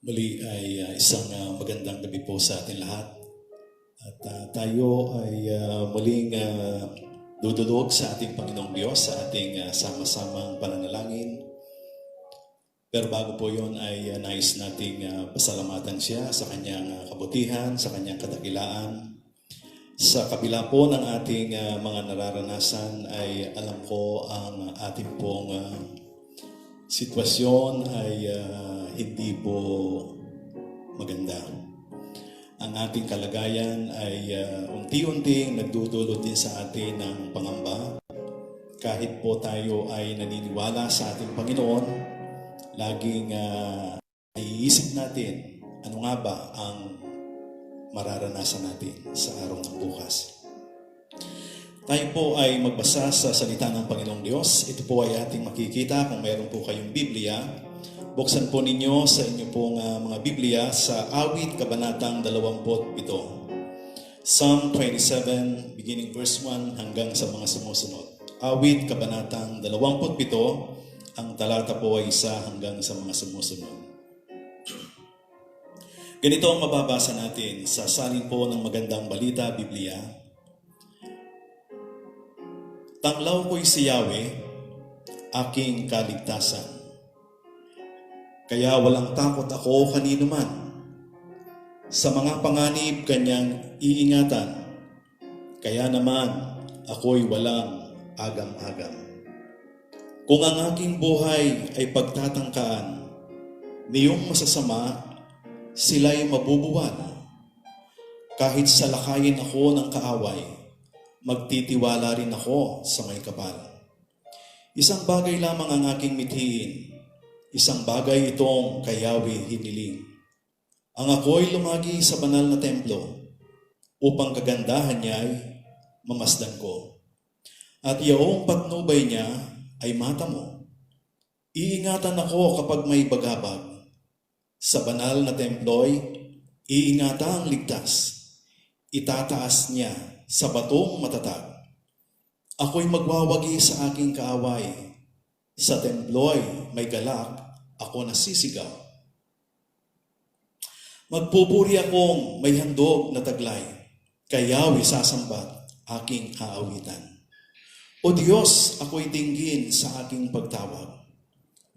Muli ay isang magandang gabi po sa ating lahat. At tayo ay muling dudulog sa ating Panginoong Diyos, sa ating sama-samang pananalangin. Pero bago po yun ay nais nating pasalamatan siya sa kanyang kabutihan, sa kanyang kadakilaan. Sa kabila po ng ating mga nararanasan ay alam ko ang ating pong sitwasyon ay hindi po maganda. Ang ating kalagayan ay unti-unting nagdudulot din sa atin ng pangamba. Kahit po tayo ay naniniwala sa ating Panginoon, laging naiisip natin ano nga ba ang mararanasan natin sa araw ng bukas. Tayo po ay magbasa sa salita ng Panginoong Diyos. Ito po ay ating makikita kung mayroon po kayong Biblia. Buksan po ninyo sa inyo pong mga Biblia sa Awit, Kabanatang 27. Psalm 27, beginning verse 1 hanggang sa mga sumusunod. Awit, Kabanatang 27, ang talata po ay 1 hanggang sa mga sumusunod. Ganito ang mababasa natin sa salin po ng Magandang Balita, Biblia. Tanglaw ko'y si Yahweh, aking kaligtasan. Kaya walang takot ako kanino man. Sa mga panganib kanyang iingatan. Kaya naman ako'y walang agam-agam. Kung ang aking buhay ay pagtatangkaan, niyong masasama, sila'y mabubuwal. Kahit salakayin ako ng kaaway, magtitiwala rin ako sa may kapal. Isang bagay lamang ang aking mithiin, isang bagay itong kay Yahweh hiniling. Ang ako'y lumagi sa banal na templo, upang kagandahan niya'y mamasdan ko. At iyong patnubay niya ay mata mo. Iingatan ako kapag may bagabag. Sa banal na templo'y iingatan ang ligtas. Itataas niya sa batong matatag. Ako'y magwawagi sa aking kaaway. Sa templo'y may galak, ako nasisigaw. Magpupuri akong may handog na taglay. Kay Yahweh sasambat, aking aawitan. O Diyos, ako'y dinggin sa aking pagtawag.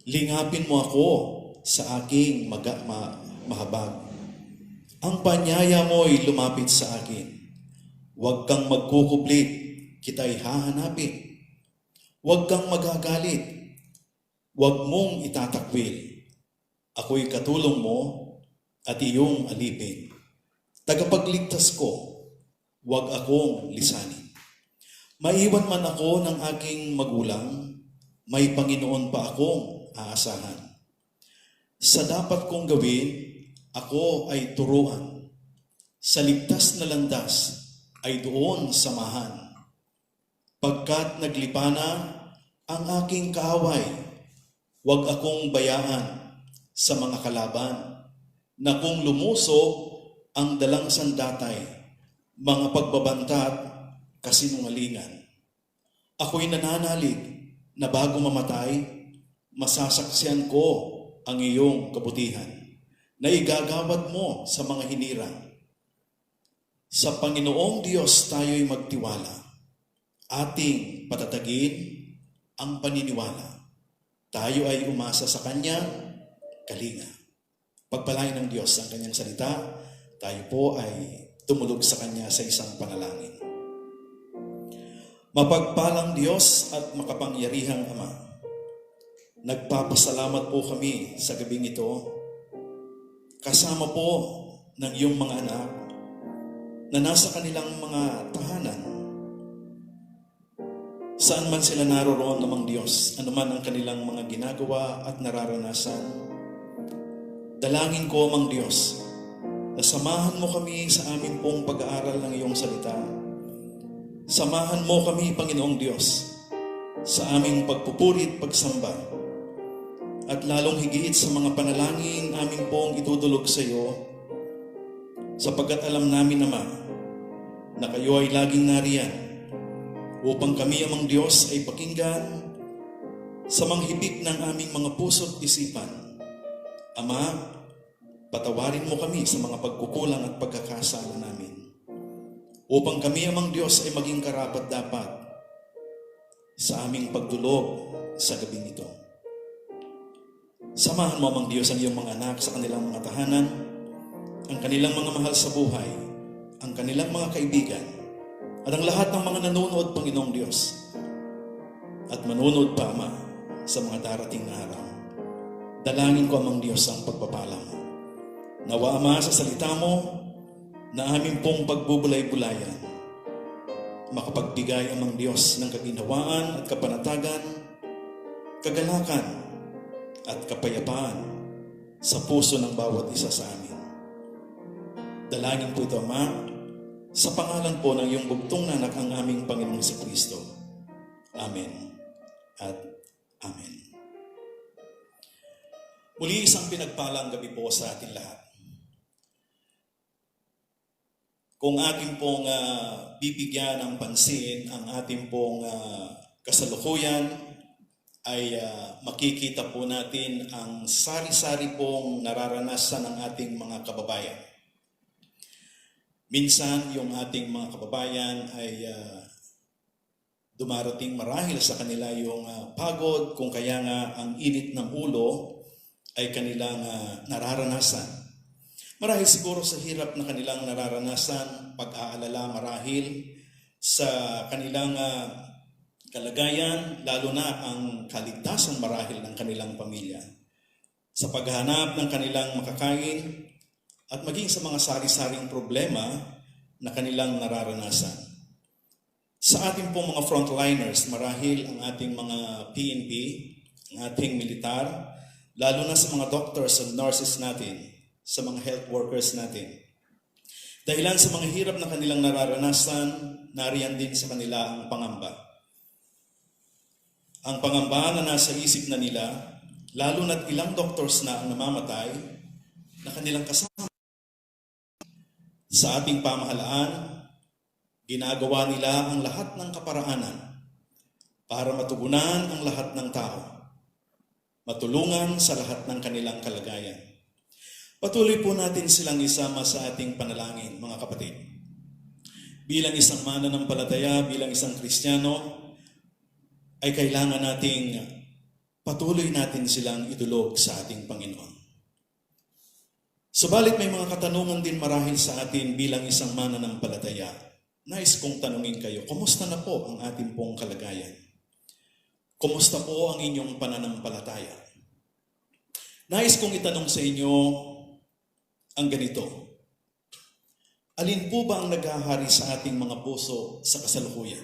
Lingapin mo ako sa aking mahabag. Ang panyaya mo'y lumapit sa akin. Huwag kang magkukublit, kita'y hahanapin. Huwag kang magagalit, huwag mong itatakwil. Ako'y katulong mo at iyong alipin. Tagapagligtas ko, huwag akong lisanin. Maiwan man ako ng aking magulang, may Panginoon pa akong aasahan. Sa dapat kong gawin, ako ay turuan. Sa ligtas na landas, ay doon samahan. Pagkat naglipa na ang aking kaaway, huwag akong bayaan sa mga kalaban, na kung lumusog ang dalang sandatay, mga pagbabantat, kasinungalingan. Ako'y nananalig na bago mamatay, masasaksihan ko ang iyong kabutihan, na igagawad mo sa mga hinirang. Sa Panginoong Diyos tayo'y magtiwala. Ating patatagin ang paniniwala. Tayo ay umasa sa Kanyang kalinga. Pagpalain ng Diyos ang Kanyang salita, tayo po ay tumulog sa Kanya sa isang panalangin. Mapagpalang Diyos at makapangyarihang Ama, nagpapasalamat po kami sa gabing ito, kasama po ng iyong mga anak, na nasa kanilang mga tahanan. Saan man sila naroroon namang Diyos, anuman ang kanilang mga ginagawa at nararanasan, dalangin ko amang Diyos, na samahan mo kami sa aming pong pag-aaral ng iyong salita. Samahan mo kami, Panginoong Diyos, sa aming pagpupuri at pagsamba, at lalong higit sa mga panalangin aming pong itutulog sa iyo, sapagkat alam namin, Ama, na kayo ay laging nariyan upang kami, amang Diyos, ay pakinggan sa manghibik ng aming mga puso't isipan. Ama, patawarin mo kami sa mga pagkukulang at pagkakasala namin, upang kami, amang Diyos, ay maging karapat-dapat sa aming pagdulog sa gabing ito. Samahan mo, amang Diyos, ang iyong mga anak sa kanilang mga tahanan, ang kanilang mga mahal sa buhay, ang kanilang mga kaibigan, at ang lahat ng mga nanonood, Panginoong Diyos, at manonood pa, Ama, sa mga darating na araw. Dalangin ko, amang Diyos, ang pagpapala mo. Nawa, Ama, sa salita mo na aming pong pagbubulay-bulayan, makapagbigay, amang Diyos, ng kaginhawaan at kapanatagan, kagalakan at kapayapaan sa puso ng bawat isa sa amin. Dalangin po ito, Ama, sa pangalan po ng iyong bugtong na anak, ang aming Panginoong Kristo. Amen at Amen. Muli, isang pinagpalang gabi po sa ating lahat. Kung ating pong bibigyan ng pansin ang ating pong kasalukuyan, ay makikita po natin ang sari-sari pong nararanasan ng ating mga kababayan. Minsan, yung ating mga kababayan ay dumarating marahil sa kanila yung pagod, kung kaya nga ang init ng ulo ay kanilang nararanasan. Marahil siguro sa hirap na kanilang nararanasan, pag-aalala marahil sa kanilang kalagayan, lalo na ang kaligtasan marahil ng kanilang pamilya. Sa paghahanap ng kanilang makakain at maging sa mga sari-saring problema na kanilang nararanasan. Sa ating pong mga frontliners, marahil ang ating mga PNP, ang ating militar, lalo na sa mga doctors and nurses natin, sa mga health workers natin. Dahilan sa mga hirap na kanilang nararanasan, nariyan din sa kanila ang pangamba. Ang pangamba na nasa isip na nila, lalo na't ilang doctors na ang namamatay, na kanilang kasama. Sa ating pamahalaan, ginagawa nila ang lahat ng kaparaanan para matugunan ang lahat ng tao, matulungan sa lahat ng kanilang kalagayan. Patuloy po natin silang isama sa ating panalangin, mga kapatid. Bilang isang mananampalataya, bilang isang Kristiyano, ay kailangan nating patuloy natin silang idulog sa ating Panginoon. Subalit may mga katanungan din marahil sa atin bilang isang mananampalataya. Nais kong tanungin kayo, kumusta na po ang ating pong kalagayan? Kumusta po ang inyong pananampalataya? Nais kong itanong sa inyo ang ganito. Alin po ba ang naghahari sa ating mga puso sa kasalukuyan?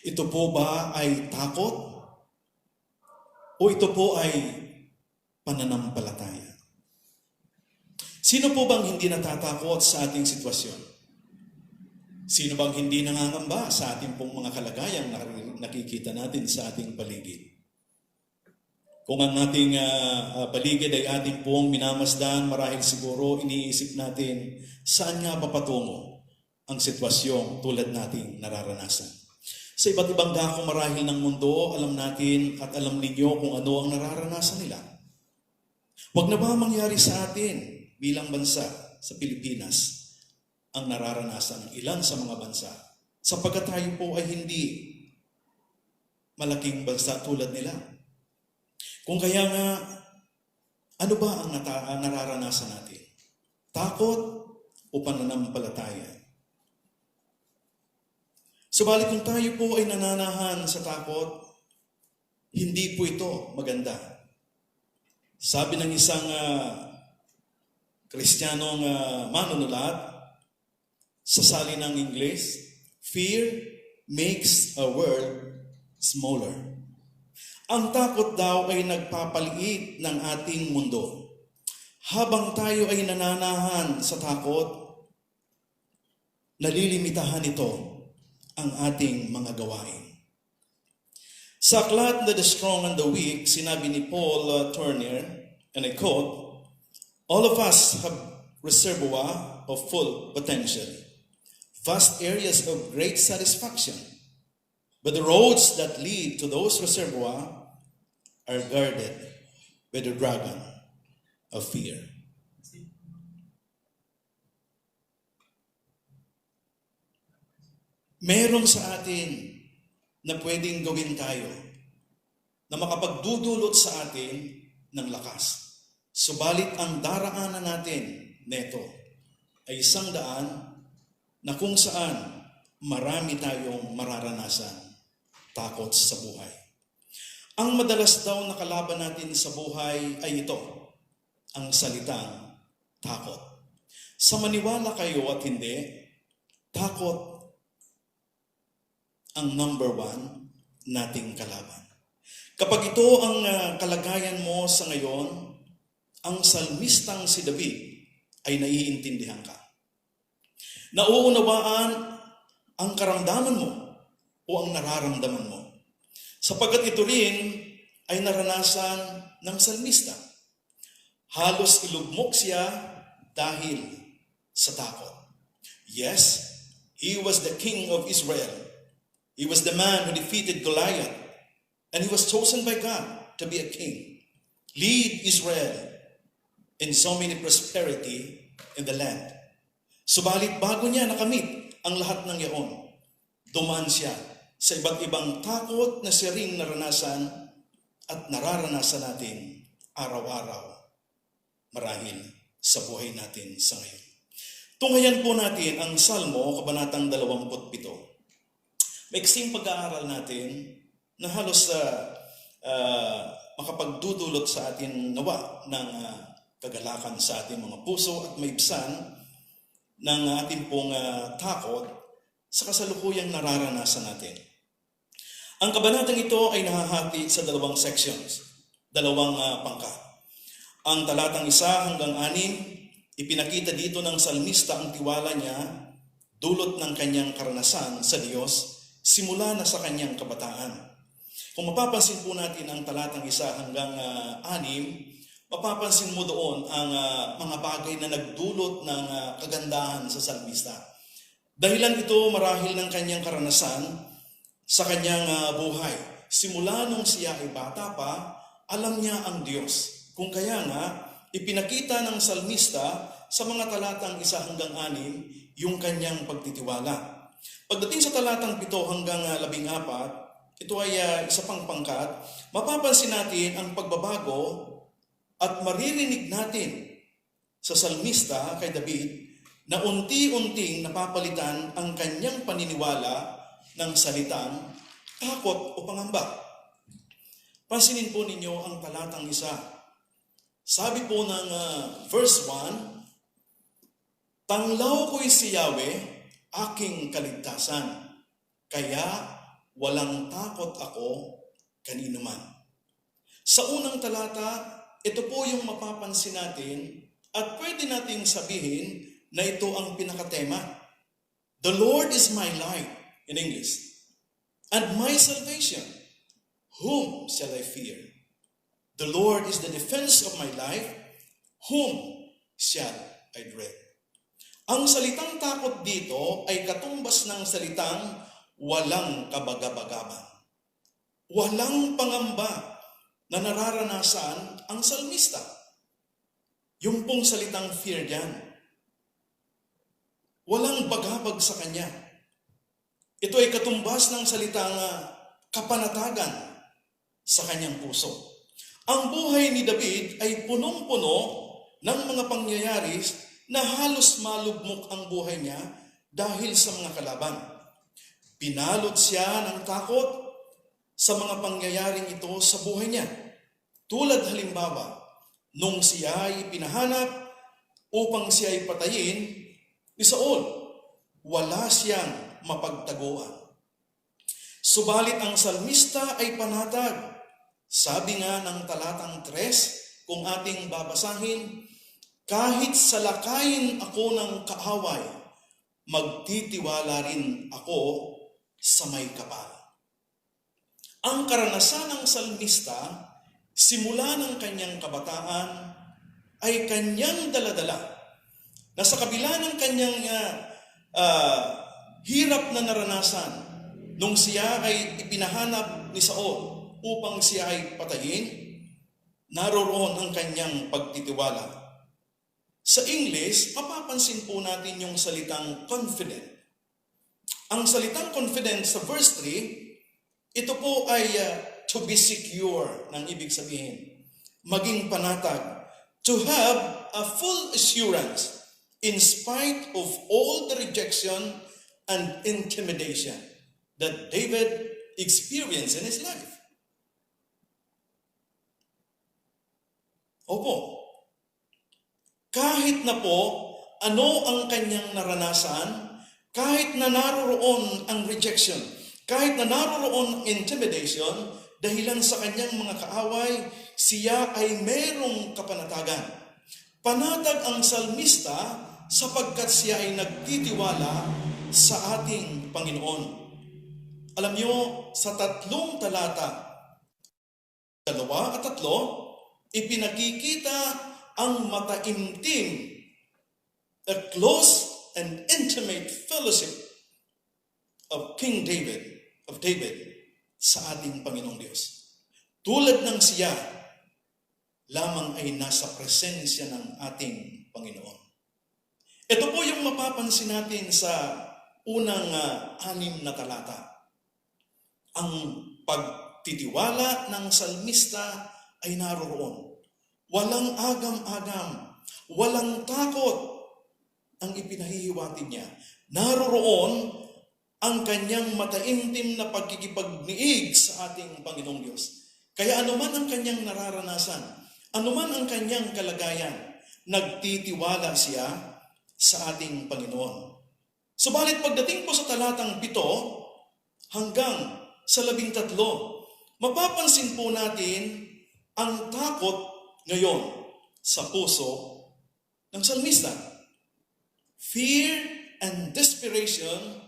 Ito po ba ay takot? O ito po ay pananampalataya? Sino po bang hindi natatakot sa ating sitwasyon? Sino bang hindi nangangamba sa ating pong mga kalagayang nakikita natin sa ating paligid? Kung ang ating paligid ay ating pong minamasdan, marahil siguro iniisip natin saan nga papatungo ang sitwasyong tulad nating nararanasan. Sa iba't ibang dako marahil ng mundo, alam natin at alam ninyo kung ano ang nararanasan nila. Huwag na ba mangyari sa atin bilang bansa sa Pilipinas ang nararanasan ng ilan sa mga bansa, sapagkat tayo po ay hindi malaking bansa tulad nila. Kung kaya nga, ano ba ang nararanasan natin? Takot o pananampalataya? Subalit kung tayo po ay nananahan sa takot, hindi po ito maganda. Sabi ng isang Kristiyanong manunulat, sa salinang Ingles, fear makes a world smaller. Ang takot daw ay nagpapaliit ng ating mundo. Habang tayo ay nananahan sa takot, nalilimitahan ito ang ating mga gawain. Sa aklat na The Strong and the Weak, sinabi ni Paul Turner, and I quote, "All of us have reservoir of full potential, vast areas of great satisfaction, but the roads that lead to those reservoirs are guarded by the dragon of fear. Meron sa atin na pwedeng gawin tayo na makapagdudulot sa atin ng lakas. Subalit ang daraanan natin neto ay isang daan na kung saan marami tayong mararanasan takot sa buhay. Ang madalas daw na kalaban natin sa buhay ay ito, ang salitang takot. Sa maniwala kayo at hindi, takot ang number one nating kalaban. Kapag ito ang kalagayan mo sa ngayon, ang salmistang si David ay naiintindihan ka. Nauunawaan ang karamdaman mo o ang nararamdaman mo. Sapagkat ito rin ay naranasan ng salmista. Halos ilugmok siya dahil sa takot. Yes, he was the king of Israel. He was the man who defeated Goliath. And he was chosen by God to be a king. Lead Israel in so many prosperity in the land. Subalit bago niya nakamit ang lahat ng yaon, dumaan siya sa iba't ibang takot na siya ring naranasan at nararanasan natin araw-araw marahil sa buhay natin sa ngayon. Tunghayan po natin ang Salmo, Kabanatang 27. Maiksing pag-aaral natin na halos makapagdudulot sa atin nawa ng kagalakan sa ating mga puso at maibsan ng ating pong takot sa kasalukuyang nararanasan natin. Ang kabanatang ito ay nahahati sa dalawang sections, dalawang pangkat. Ang talatang 1 hanggang 6, ipinakita dito ng salmista ang tiwala niya dulot ng kanyang karanasan sa Diyos simula na sa kanyang kabataan. Kung mapapansin po natin ang talatang 1 hanggang 6, mapapansin mo doon ang mga bagay na nagdulot ng kagandahan sa salmista. Dahilan ito marahil ng kanyang karanasan sa kanyang buhay. Simula nung siya ay bata pa, alam niya ang Diyos. Kung kaya nga, ipinakita ng salmista sa mga talatang 1 hanggang 6 yung kanyang pagtitiwala. Pagdating sa talatang 7 hanggang 14, ito ay isa pang pangkat, mapapansin natin ang pagbabago at maririnig natin sa salmista kay David na unti-unting napapalitan ang kanyang paniniwala ng salitang takot o pangamba. Pansinin po ninyo ang talatang 1. Sabi po ng verse 1, "Tanglaw ko'y si Yahweh, aking kaligtasan, kaya walang takot ako kanino man." Sa unang talata, ito po yung mapapansin natin at pwede nating sabihin na ito ang pinakatema. The Lord is my light, in English, and my salvation. Whom shall I fear? The Lord is the defense of my life. Whom shall I dread? Ang salitang takot dito ay katumbas ng salitang walang kabagabagaban. Walang pangamba na nararanasan ang salmista. Yung pong salitang fear diyan. Walang bagabag sa kanya. Ito ay katumbas ng salitang kapanatagan sa kanyang puso. Ang buhay ni David ay punong-puno ng mga pangyayari na halos malugmok ang buhay niya dahil sa mga kalaban. Pinalot siya ng takot sa mga pangyayaring ito sa buhay niya. Tulad halimbawa, nung siya ay pinahanap upang siya ay patayin ni Saul, wala siyang mapagtaguan. Subalit ang salmista ay panatag. Sabi nga ng talatang 3, kung ating babasahin, "Kahit salakayin ako ng kaaway, magtitiwala rin ako sa may kapal." Ang karanasan ng salmista, simula ng kanyang kabataan, ay kanyang daladala na sa kabila ng kanyang hirap na naranasan, nung siya ay ipinahanap ni Saul upang siya ay patayin, naroroon ang kanyang pagtitiwala. Sa English, mapapansin po natin yung salitang confident. Ang salitang confident sa verse 3, ito po ay to be secure ng ibig sabihin. Maging panatag. To have a full assurance in spite of all the rejection and intimidation that David experienced in his life. Opo, kahit na po ano ang kanyang naranasan, kahit na naroroon ang rejection, kahit na naroroon ang intimidation, dahilan sa kanyang mga kaaway, siya ay merong kapanatagan. Panatag ang salmista sapagkat siya ay nagtitiwala sa ating Panginoon. Alam niyo, sa 3 talata, 2 at 3, ipinakikita ang mataimtim, a close and intimate fellowship of King David, sa ating Panginoong Diyos. Tulad ng siya, lamang ay nasa presensya ng ating Panginoon. Ito po yung mapapansin natin sa unang 6 na talata. Ang pagtitiwala ng salmista ay naroroon. Walang agam-agam, walang takot ang ipinahihiwatig niya. Naroroon ang kanyang mataimtim na pagkikipagniig sa ating Panginoong Diyos. Kaya anuman ang kanyang nararanasan, anuman ang kanyang kalagayan, nagtitiwala siya sa ating Panginoon. Subalit pagdating po sa talatang 7 hanggang sa 13, mapapansin po natin ang takot ngayon sa puso ng salmista. Fear and desperation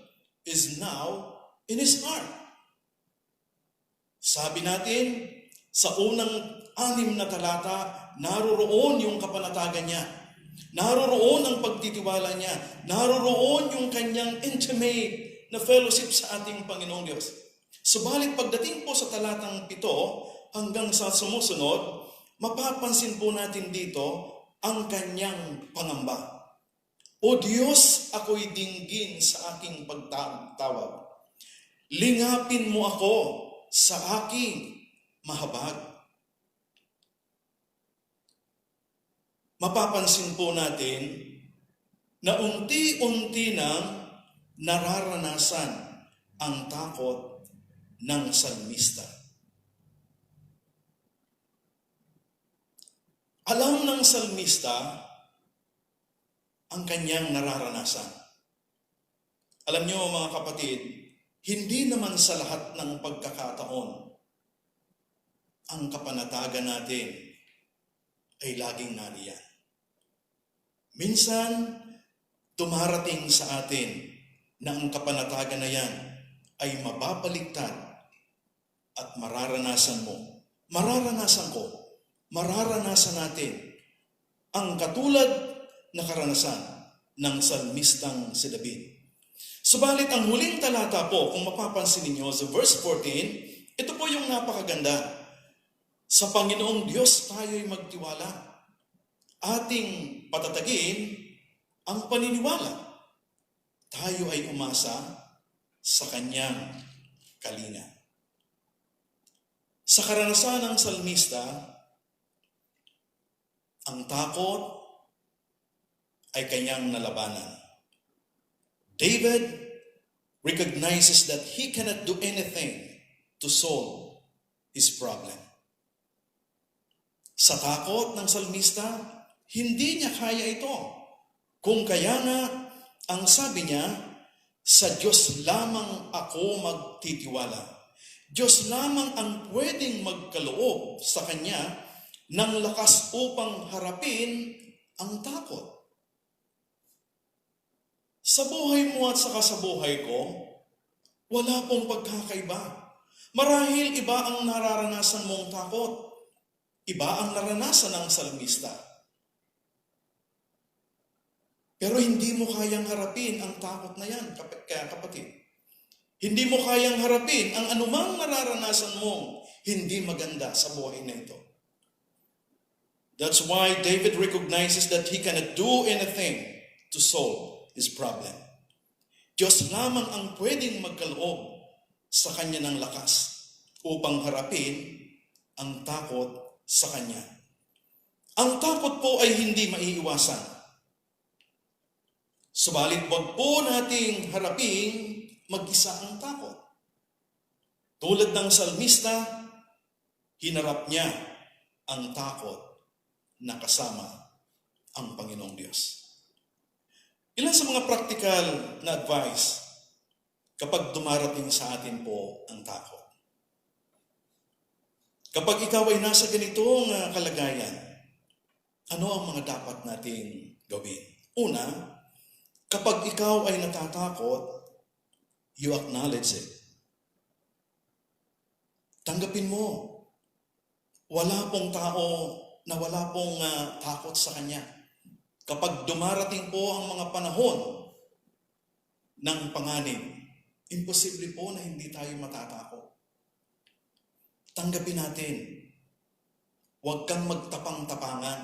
is now in his heart. Sabi natin, sa unang 6 na talata, naroroon yung kapanatagan niya. Naroroon ang pagtitiwala niya. Naroroon yung kanyang intimate na fellowship sa ating Panginoong Diyos. Subalit pagdating po sa talatang 7 hanggang sa sumusunod, mapapansin po natin dito ang kanyang pangamba. O Diyos, ako'y dinggin sa aking pagtawag. Lingapin mo ako sa aking mahabag. Mapapansin po natin na unti-unti nang nararanasan ang takot ng salmista. Alam ng salmista ang kanyang nararanasan. Alam niyo mga kapatid, hindi naman sa lahat ng pagkakataon ang kapanatagan natin ay laging nariyan. Minsan, dumarating sa atin na ang kapanatagan na yan ay mababaliktad at mararanasan mo. Mararanasan ko. Mararanasan natin ang katulad na karanasan ng salmistang si David. Subalit ang huling talata po, kung mapapansin ninyo sa verse 14, ito po yung napakaganda. Sa Panginoong Diyos tayo'y magtiwala. Ating patatagin ang paniniwala. Tayo ay umasa sa kanyang kalinga. Sa karanasan ng salmista, ang takot ay kanyang nalabanan. David recognizes that he cannot do anything to solve his problem. Sa takot ng salmista, hindi niya kaya ito. Kung kaya nga, ang sabi niya, sa Diyos lamang ako magtitiwala. Diyos lamang ang pwedeng magkaloob sa kanya ng lakas upang harapin ang takot. Sa buhay mo at saka sa buhay ko, wala pong pagkakaiba. Marahil iba ang nararanasan mong takot. Iba ang naranasan ng salmista. Pero hindi mo kayang harapin ang takot na yan, kaya kapatid. Hindi mo kayang harapin ang anumang nararanasan mong hindi maganda sa buhay na ito. That's why David recognizes that he cannot do anything to solve his problem. Diyos lamang ang pwedeng magkaloob sa kanya ng lakas upang harapin ang takot sa kanya. Ang takot po ay hindi maiiwasan. Subalit wag po nating harapin mag-isa ang takot. Tulad ng salmista, hinarap niya ang takot na kasama ang Panginoong Diyos. Ilan sa mga practical na advice kapag dumarating sa atin po ang takot. Kapag ikaw ay nasa ganitong kalagayan, ano ang mga dapat nating gawin? Una, kapag ikaw ay natatakot, you acknowledge it. Tanggapin mo. Wala pong tao na wala pong takot sa kanya. Kapag dumarating po ang mga panahon ng panganib, imposible po na hindi tayo matatakot. Tanggapin natin. Huwag kang magtapang-tapangan.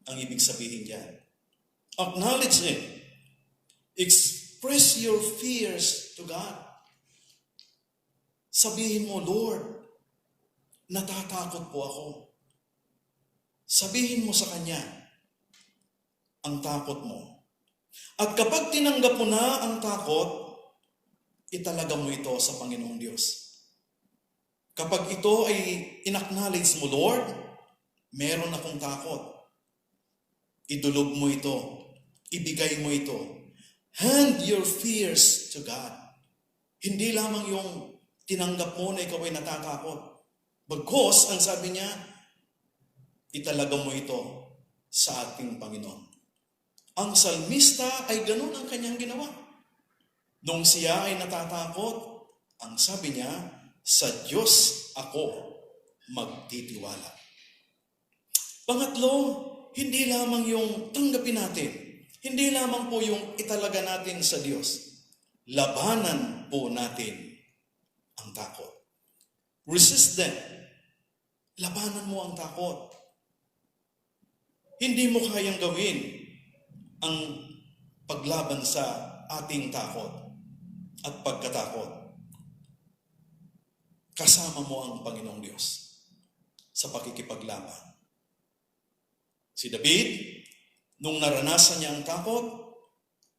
Ang ibig sabihin diyan. Acknowledge it. Express your fears to God. Sabihin mo, Lord, natatakot po ako. Sabihin mo sa Kanya ang takot mo. At kapag tinanggap mo na ang takot, italaga mo ito sa Panginoong Diyos. Kapag ito ay in-acknowledge mo, Lord, meron akong takot. Idulog mo ito. Ibigay mo ito. Hand your fears to God. Hindi lamang yung tinanggap mo na ikaw ay natatakot. Bagkus, ang sabi niya, italaga mo ito sa ating Panginoon. Ang salmista ay ganun ang kanyang ginawa. Nung siya ay natatakot, ang sabi niya, sa Diyos ako magtitiwala. Pangatlo, hindi lamang yung tanggapin natin. Hindi lamang po yung italaga natin sa Diyos. Labanan po natin ang takot. Resist them. Labanan mo ang takot. Hindi mo kayang gawin ang paglaban sa ating takot at pagkatakot. Kasama mo ang Panginoong Diyos sa pakikipaglaban. Si David, nung naranasan niya ang takot,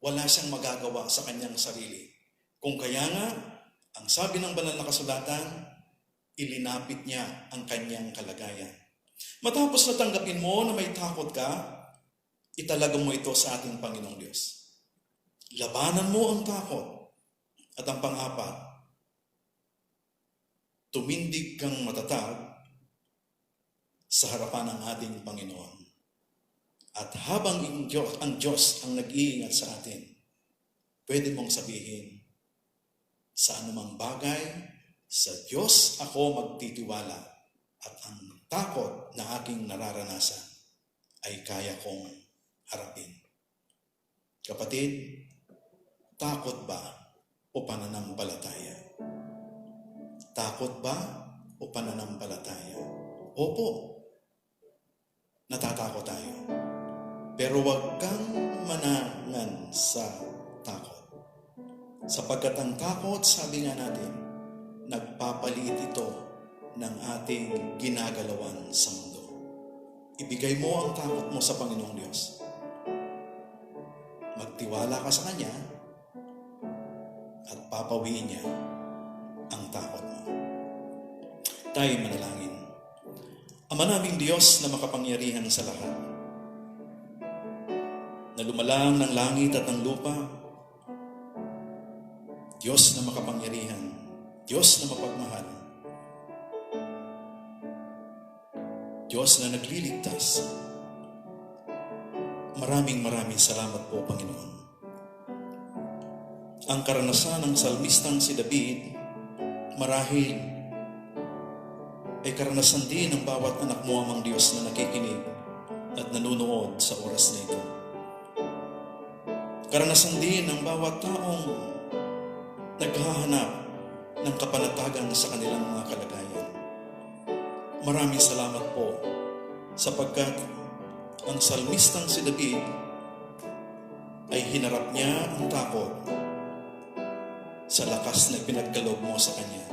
wala siyang magagawa sa kanyang sarili. Kung kaya nga, ang sabi ng banal na kasulatan, ilinapit niya ang kanyang kalagayan. Matapos na tanggapin mo na may takot ka, italaga mo ito sa ating Panginoong Diyos. Labanan mo ang takot. At ang pang-apat, tumindig kang matatag sa harapan ng ating Panginoon. At habang ang Diyos ang nag-iingat sa atin, pwede mong sabihin, sa anumang bagay, sa Diyos ako magtitiwala at ang takot na aking nararanasan ay kaya kong harapin. Kapatid, takot ba o pananampalataya? Takot ba o pananampalataya? Opo, natatakot tayo. Pero huwag kang manangan sa takot. Sapagkat ang takot, sabi nga natin, nagpapaliit ito ng ating ginagalawan sa mundo. Ibigay mo ang takot mo sa Panginoong Diyos. Magtiwala ka sa Kanya at papawiin niya ang takot mo. Tayo manalangin. Ama naming Diyos na makapangyarihan sa lahat, na lumalang ng langit at ng lupa, Diyos na makapangyarihan, Diyos na mapagmahal, Diyos na nagliligtas. Maraming salamat po, Panginoon. Ang karanasan ng salmistang si David, marahil ay karanasan din ng bawat anak mo amang Diyos na nakikinig at nanunood sa oras na ito. Karanasan din ng bawat taong naghahanap ng kapanatagan sa kanilang mga kalagayan. Maraming salamat po sapagkat ang salmistang si David ay hinarap niya ang takot sa lakas na ipinagkaloob mo sa kanya.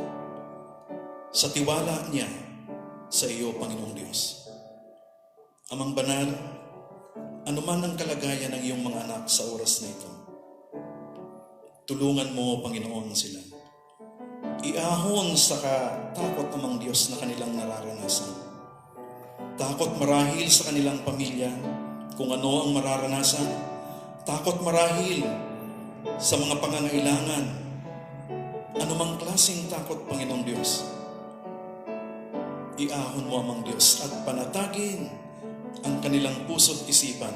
Sa tiwala niya sa iyo, Panginoong Diyos. Amang banal, anuman ang kalagayan ng iyong mga anak sa oras na ito, tulungan mo, Panginoon, sila. Iahon sa takot amang Diyos na kanilang nararanasan. Takot marahil sa kanilang pamilya, kung ano ang mararanasan. Takot marahil sa mga pangangailangan. Anumang klaseng takot, Panginoong Diyos. Iahon mo amang Diyos at panatagin ang kanilang puso't isipan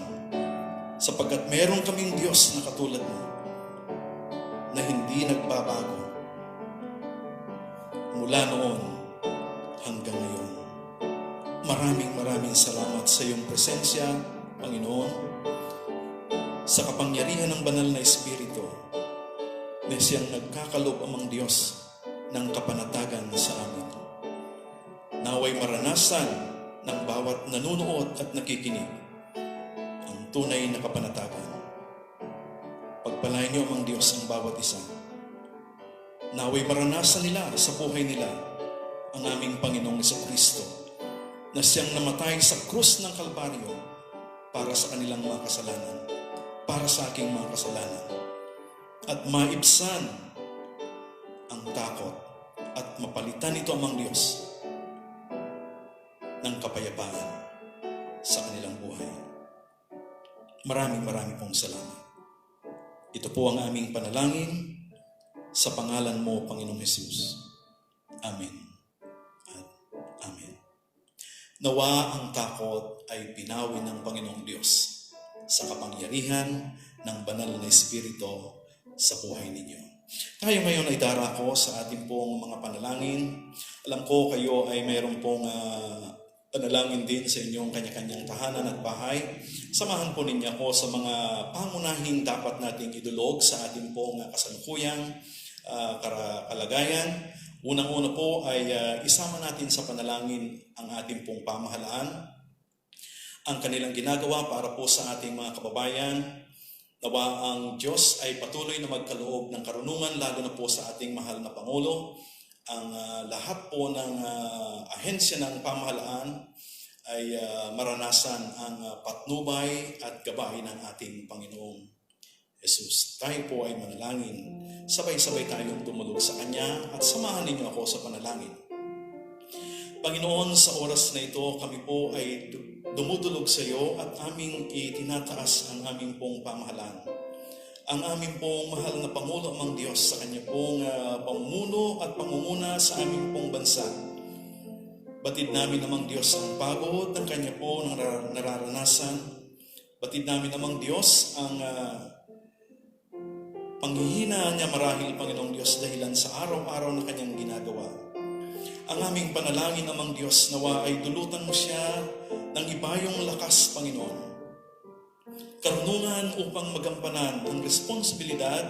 sapagkat meron kaming Diyos na katulad mo na hindi nagbabago mula noon hanggang ngayon. Maraming salamat sa iyong presensya, Panginoon, sa kapangyarihan ng banal na Espiritu na siyang nagkakaloob amang Diyos ng kapanatagan sa amin. Naway maranasan ng bawat nanunood at nakikinig ang tunay na kapanatagan. Pagpalain niyo amang Diyos ang bawat isa. Naway maranasan nila sa buhay nila ang aming Panginoong Jesucristo na siyang namatay sa krus ng Kalbaryo para sa kanilang mga kasalanan, para sa aking mga kasalanan, at maibsan ang takot at mapalitan ito amang Diyos ng kapayapaan sa kanilang buhay. Maraming pong salamat. Ito po ang aming panalangin sa pangalan mo, Panginoong Jesus. Amen at amen. Nawa ang takot ay pinawin ng Panginoong Diyos sa kapangyarihan ng banal na Espiritu sa buhay ninyo. Tayo ngayon ay darako sa ating pong mga panalangin. Alam ko kayo ay mayroon pong panalangin din sa inyong kanya-kanyang tahanan at bahay. Samahan po ninyo ako sa mga pangunahing dapat nating idulog sa ating pong kasalukuyang kalagayan. Unang-una po ay isama natin sa panalangin ang ating pong pamahalaan, ang kanilang ginagawa para po sa ating mga kababayan. Nawa ang Diyos ay patuloy na magkaloob ng karunungan, lalo na po sa ating mahal na Pangulo. Ang lahat po ng ahensya ng pamahalaan ay maranasan ang patnubay at gabay ng ating Panginoong Jesus. Tayo po ay manalangin. Sabay-sabay tayong tumulog sa Kanya at samahan ninyo ako sa panalangin. Panginoon, sa oras na ito, kami po ay dumudulog sa iyo at aming itinataas ang aming pong pamahalaan. Ang aming pong mahal na Pangulo amang Diyos sa Kanya pong pamumuno at pangunguna sa aming pong bansa. Batid namin amang Diyos ang pagod ng Kanya po nararanasan. Batid namin amang Diyos ang panghihina niya marahil, Panginoong Diyos, dahilan sa araw-araw na Kanyang ginagawa. Ang aming panalangin amang Diyos, nawa ay dulutan mo siya ng ibayong lakas, Panginoon. Karunungan upang magampanan ang responsibilidad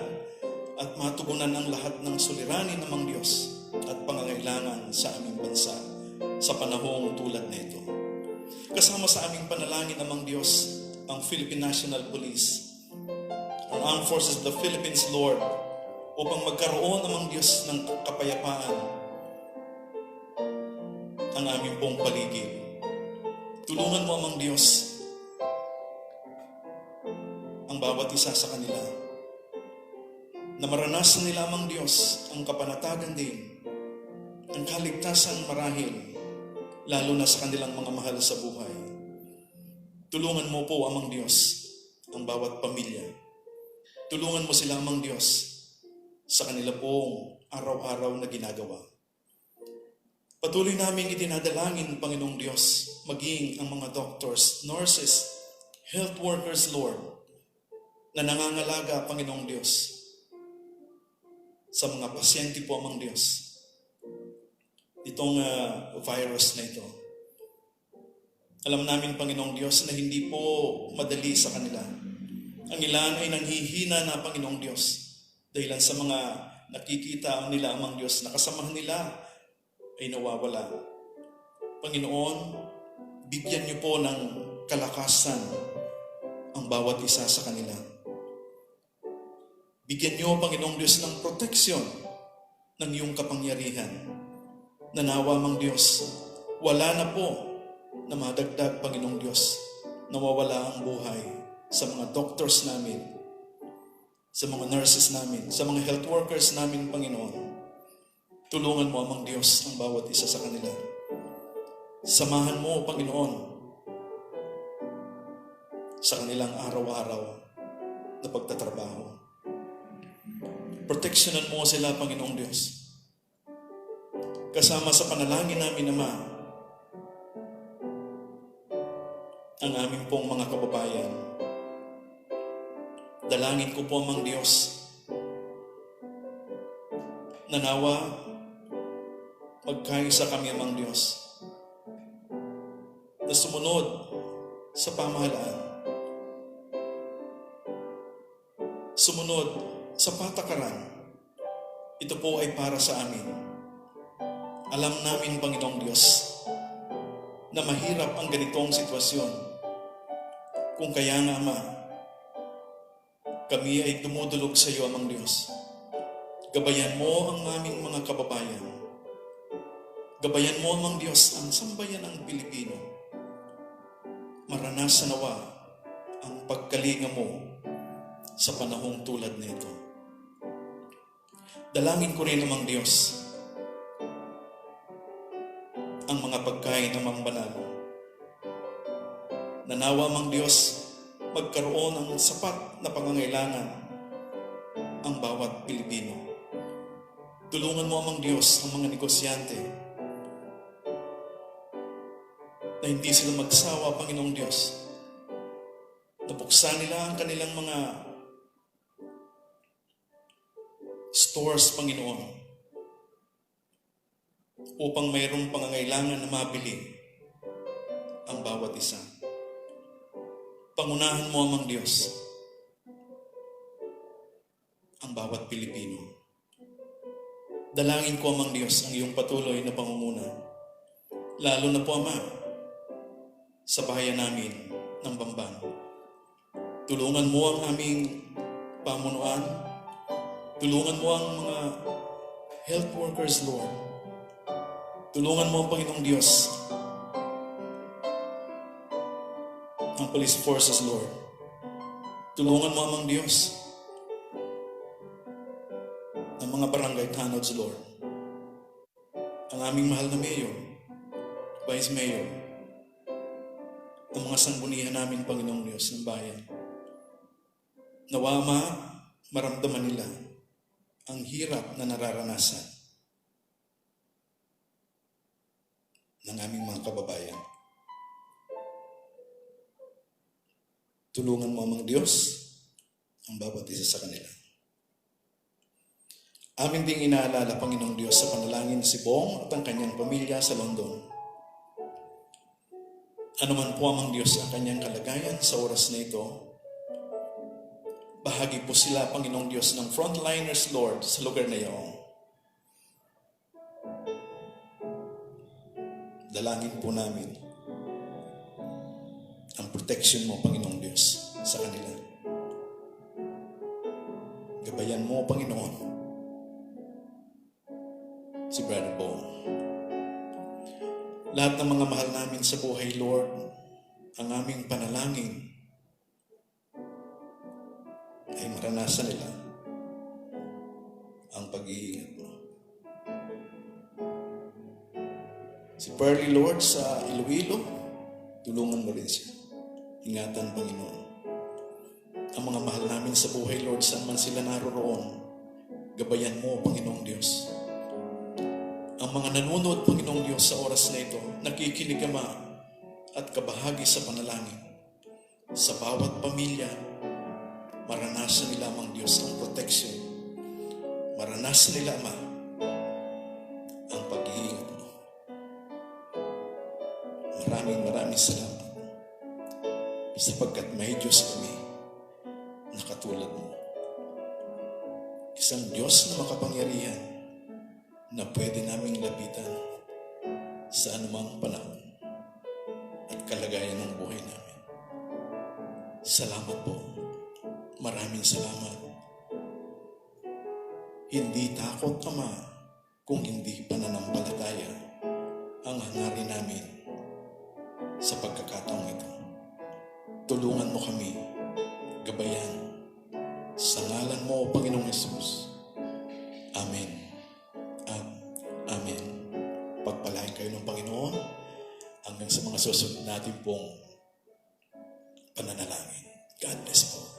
at matugunan ang lahat ng suliranin namang Diyos at pangangailangan sa aming bansa sa panahong tulad na ito. Kasama sa aming panalangin namang Diyos ang Philippine National Police, ang Armed Forces of the Philippines, Lord, upang magkaroon namang Diyos ng kapayapaan ang aming pong paligid. Tulungan mo amang Diyos ang bawat isa sa kanila na maranasan nila amang Diyos ang kapanatagan din, ang kaligtasan marahil, lalo na sa kanilang mga mahal sa buhay. Tulungan mo po amang Diyos ang bawat pamilya. Tulungan mo sila amang Diyos sa kanila pong araw-araw na ginagawa. Patuloy namin itinadalangin, Panginoong Diyos, maging ang mga doctors, nurses, health workers, Lord, na nangangalaga, Panginoong Diyos, sa mga pasyente po amang Diyos. Itong virus na ito. Alam namin, Panginoong Diyos, na hindi po madali sa kanila. Ang ilan ay nanghihina na, Panginoong Diyos, dahilan sa mga nakikita nila amang Diyos na kasamahan nila ay nawawala. Panginoon, bigyan niyo po ng kalakasan ang bawat isa sa kanila. Bigyan niyo, Panginoong Diyos, ng proteksyon ng iyong kapangyarihan. Nanawa mang Diyos, wala na po na madagdag, Panginoong Diyos, nawawala ang buhay sa mga doctors namin, sa mga nurses namin, sa mga health workers namin, Panginoon. Tulungan mo, amang Diyos, ang bawat isa sa kanila. Samahan mo, Panginoon, sa kanilang araw-araw na pagtatrabaho. Proteksyonan mo sila, Panginoong Diyos. Kasama sa panalangin namin, Ama, ang aming pong mga kababayan. Dalangin ko po, amang Diyos, nanawa magkaisa kami, amang Diyos, na sumunod sa pamahalaan, sumunod sa patakaran. Ito po ay para sa amin. Alam namin, Panginoong Diyos, na mahirap ang ganitong sitwasyon. Kung kaya nga, Ama, kami ay dumudulog sa iyo, amang Diyos. Gabayan mo ang aming mga kababayan. Gabayan mo, amang Diyos, ang sambayan ng Pilipino. Maranasan nawa ang pagkalinga mo sa panahong tulad nito. Dalangin ko rin, amang Diyos, ang mga pagkain ng mambanal. Nanawa, amang Diyos, magkaroon ng sapat na pangangailangan ang bawat Pilipino. Tulungan mo, amang Diyos, ang mga negosyante na hindi sila magsawa, Panginoong Diyos. Nabuksan nila ang kanilang mga stores, Panginoon, upang mayroong pangangailangan na mabili ang bawat isa. Pangunahan mo, amang Diyos, ang bawat Pilipino. Dalangin ko, amang Diyos, ang iyong patuloy na pangunguna. Lalo na po, Ama, sa bayan namin ng Bamban. Tulungan mo ang aming pamunuan. Tulungan mo ang mga health workers, Lord. Tulungan mo ang Panginoong Diyos, ang police forces, Lord. Tulungan mo, amang Diyos, ang mga barangay tanods, Lord. Ang aming mahal na mayor, vice mayor, ang mga sanggunihan namin, Panginoong Diyos, ng bayan. Nawa, Ama, maramdaman nila ang hirap na nararanasan ng aming mga kababayan. Tulungan mo, amang Diyos, ang bawat isa sa kanila. Amin ding inaalala, Panginoong Diyos, sa panalangin si Bong at ang kanyang pamilya sa London. Ano man po, amang Diyos, ang kanyang kalagayan sa oras na ito, bahagi po sila, Panginoong Diyos, ng frontliners, Lord, sa lugar na iyon. Dalangin po namin ang protection mo, Panginoong Diyos, sa kanila. Gabayan mo, Panginoon, si Brother Bong. Lahat ng mga mahal namin sa buhay, Lord, ang aming panalangin ay maranasan nila ang pag-iingat mo. Si Pearly, Lord, sa Iloilo, tulungan mo rin siya. Ingatan, Panginoon. Ang mga mahal namin sa buhay, Lord, saan man sila naroroon, gabayan mo, Panginoong Diyos. Ang mga nanonood, Panginoong Diyos, sa oras na ito, nakikinig, Ama, at kabahagi sa panalangin. Sa bawat pamilya, maranasan nila, amang Diyos, ang protection. Maranasan nila, Ama, ang pag-iingat mo. Maraming salamat sapagkat may Diyos kami na katulad mo. isang Diyos na makapangyarihan na pwede naming lapitan sa anumang panahon at kalagayan ng buhay namin. Salamat po. Maraming salamat. Hindi takot, Ama, kung hindi pananampalataya ang hangarin namin sa pagkakataong ito. Tulungan mo kami, gabayan, sa ngalan mo, Panginoong Hesus. Amen at Amen. Pagpalain kayo ng Panginoon hanggang sa mga susunod natin pong pananalangin. God bless po.